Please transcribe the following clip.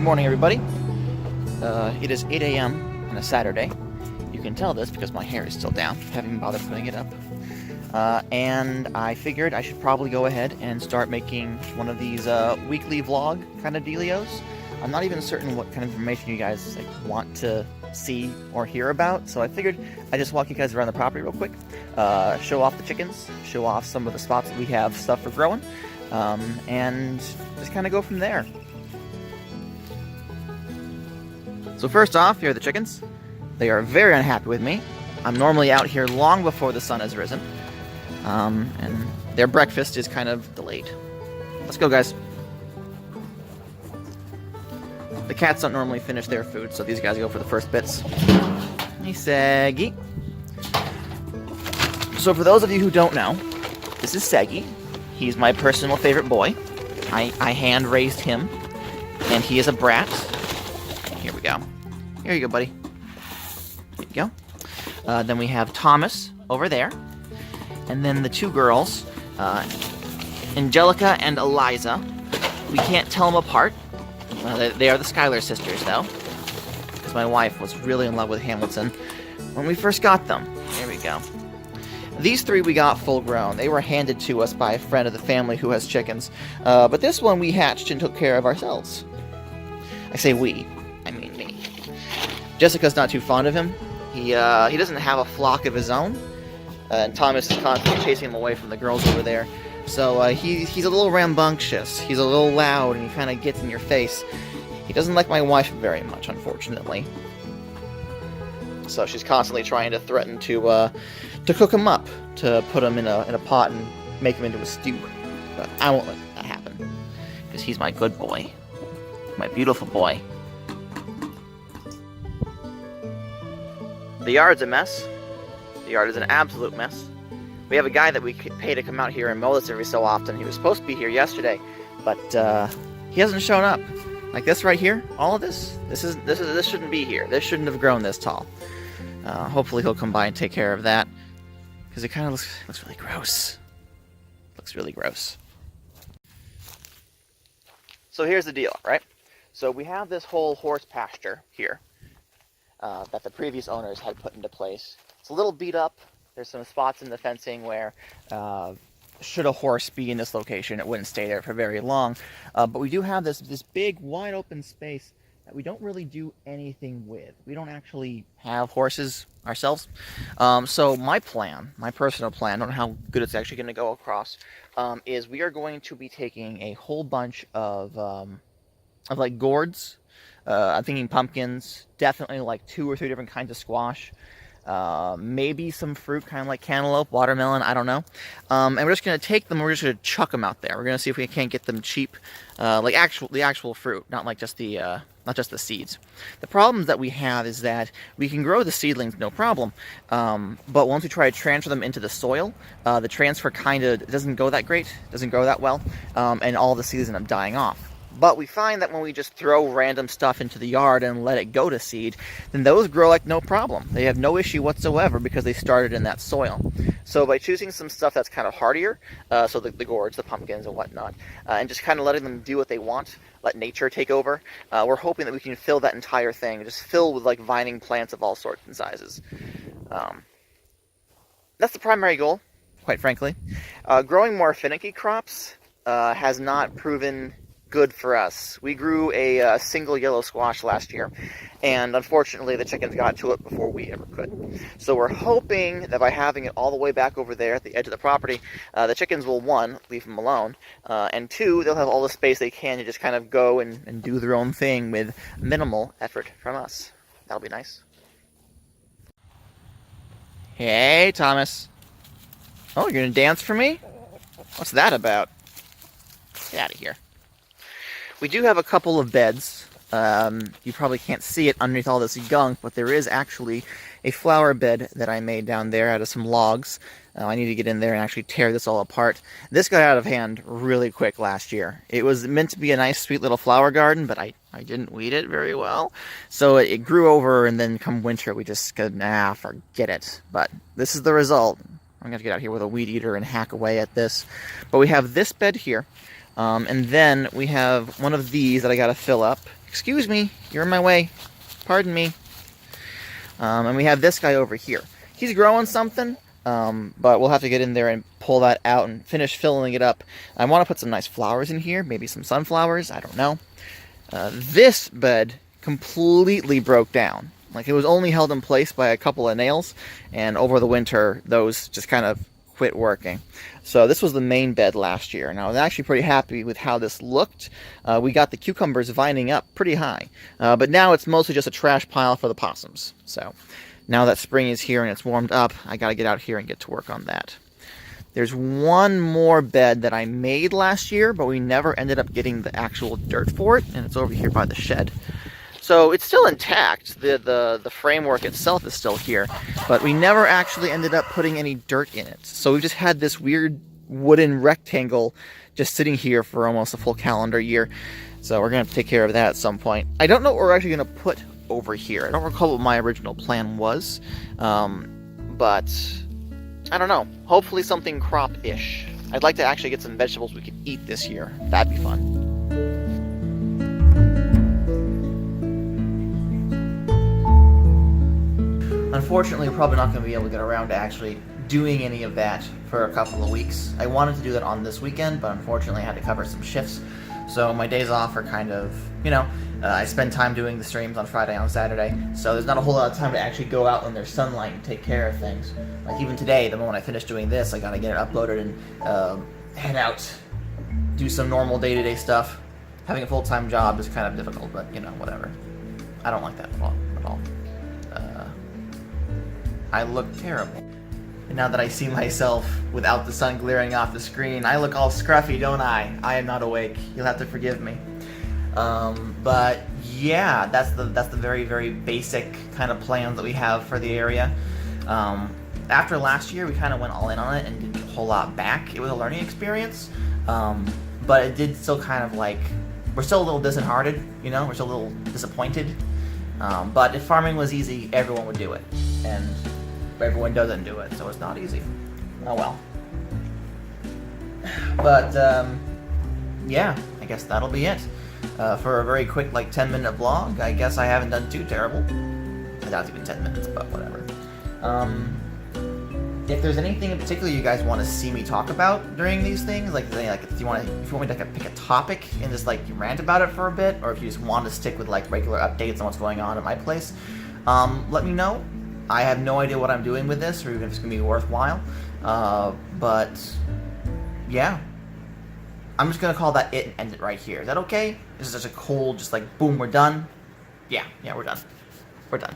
morning, everybody. It is 8 a.m. on a Saturday. You can tell this because my hair is still down. Haven't even bothered putting it up. And I figured I should probably go ahead and start making one of these weekly vlog kind of dealios. I'm not even certain what kind of information you guys want to see or hear about, so I figured I'd just walk you guys around the property real quick, show off the chickens, show off some of the spots that we have stuff for growing, and just kind of go from there. So first off, here are the chickens. They are very unhappy with me. I'm normally out here long before the sun has risen, and their breakfast is kind of delayed. Let's go, guys. The cats don't normally finish their food, so these guys go for the first bits. Hey, Saggy. So for those of you who don't know, this is Saggy. He's my personal favorite boy. I hand-raised him, and he is a brat. Here we go. Here you go, buddy. There you go. Then we have Thomas over there. And then the two girls, Angelica and Eliza. We can't tell them apart. They are the Schuyler sisters, though, because my wife was really in love with Hamilton when we first got them. There we go. These three we got full grown. They were handed to us by a friend of the family who has chickens. But this one we hatched and took care of ourselves. I say we. I mean me. Jessica's not too fond of him. He doesn't have a flock of his own. And Thomas is constantly chasing him away from the girls over there. So he's a little rambunctious, he's a little loud, and he kind of gets in your face. He doesn't like my wife very much, unfortunately. So she's constantly trying to threaten to cook him up, to put him in a pot and make him into a stew. But I won't let that happen, because he's my good boy. My beautiful boy. The yard's a mess. The yard is an absolute mess. We have a guy that we pay to come out here and mow this every so often. He was supposed to be here yesterday, but he hasn't shown up. Like this right here, all of this shouldn't be here. This shouldn't have grown this tall. Hopefully he'll come by and take care of that, because it kind of looks really gross. Looks really gross. So here's the deal, right? So we have this whole horse pasture here that the previous owners had put into place. It's a little beat up. There's some spots in the fencing where, should a horse be in this location, it wouldn't stay there for very long. But we do have this big, wide open space that we don't really do anything with. We don't actually have horses ourselves. So my plan, my personal plan, I don't know how good it's actually going to go across, is we are going to be taking a whole bunch of like gourds. I'm thinking pumpkins, definitely like 2 or 3 different kinds of squash. Maybe some fruit, kind of like cantaloupe, watermelon, I don't know. And we're just going to take them, we're just going to chuck them out there. We're going to see if we can't get them cheap, like the actual fruit, not like just the seeds. The problem that we have is that we can grow the seedlings, no problem, but once we try to transfer them into the soil, the transfer kind of doesn't go that great, doesn't grow that well, and all the seeds end up dying off. But we find that when we just throw random stuff into the yard and let it go to seed, then those grow like no problem. They have no issue whatsoever because they started in that soil. So by choosing some stuff that's kind of hardier, so the gourds, the pumpkins and whatnot, and just kind of letting them do what they want, let nature take over, we're hoping that we can fill that entire thing, just fill with like vining plants of all sorts and sizes. That's the primary goal, quite frankly. Growing more finicky crops has not proven good for us. We grew a single yellow squash last year, and unfortunately the chickens got to it before we ever could. So we're hoping that by having it all the way back over there at the edge of the property, the chickens will, 1, leave them alone, and 2, they'll have all the space they can to just kind of go and do their own thing with minimal effort from us. That'll be nice. Hey, Thomas. Oh, you're gonna dance for me? What's that about? Get out of here. We do have a couple of beds. You probably can't see it underneath all this gunk, but there is actually a flower bed that I made down there out of some logs. I need to get in there and actually tear this all apart. This got out of hand really quick last year. It was meant to be a nice, sweet little flower garden, but I didn't weed it very well. So it grew over, and then come winter, we just said, nah, forget it. But this is the result. I'm going to get out here with a weed eater and hack away at this. But we have this bed here. And then we have one of these that I got to fill up, Excuse me, you're in my way. Pardon me. And we have this guy over here. He's growing something, but we'll have to get in there and pull that out and finish filling it up. I want to put some nice flowers in here, maybe some sunflowers, I don't know. This bed completely broke down. Like, it was only held in place by a couple of nails, and over the winter, those just kind of quit working. So this was the main bed last year, and I was actually pretty happy with how this looked. We got the cucumbers vining up pretty high, but now it's mostly just a trash pile for the possums. So now that spring is here and it's warmed up, I gotta get out here and get to work on that. There's one more bed that I made last year, but we never ended up getting the actual dirt for it, and it's over here by the shed. So it's still intact, the framework itself is still here, but we never actually ended up putting any dirt in it. So we've just had this weird wooden rectangle just sitting here for almost a full calendar year. So we're gonna have to take care of that at some point. I don't know what we're actually gonna put over here. I don't recall what my original plan was, but I don't know. Hopefully something crop-ish. I'd like to actually get some vegetables we could eat this year. That'd be fun. Unfortunately, we're probably not going to be able to get around to actually doing any of that for a couple of weeks. I wanted to do that on this weekend, but unfortunately I had to cover some shifts. So my days off are kind of, I spend time doing the streams on Friday and Saturday, so there's not a whole lot of time to actually go out when there's sunlight and take care of things. Like even today, the moment I finish doing this, I gotta get it uploaded and head out, do some normal day-to-day stuff. Having a full-time job is kind of difficult, but whatever. I don't like that at all. I look terrible. And now that I see myself without the sun glaring off the screen, I look all scruffy, don't I? I am not awake. You'll have to forgive me. But yeah, that's the very, very basic kind of plans that we have for the area. After last year, we kind of went all in on it and did a whole lot back. It was a learning experience, but it did still kind of like, we're still a little disheartened, we're still a little disappointed. But if farming was easy, everyone would do it. And everyone doesn't do it, so it's not easy. Oh well. But, yeah, I guess that'll be it. For a very quick, 10-minute vlog, I guess I haven't done too terrible. I doubt it's even 10 minutes, but whatever. If there's anything in particular you guys want to see me talk about during these things, if you want me to pick a topic and just rant about it for a bit, or if you just want to stick with regular updates on what's going on at my place, let me know. I have no idea what I'm doing with this, or even if it's gonna be worthwhile. But yeah, I'm just gonna call that it and end it right here. Is that okay? This is just a cold, boom, we're done. Yeah, we're done. We're done.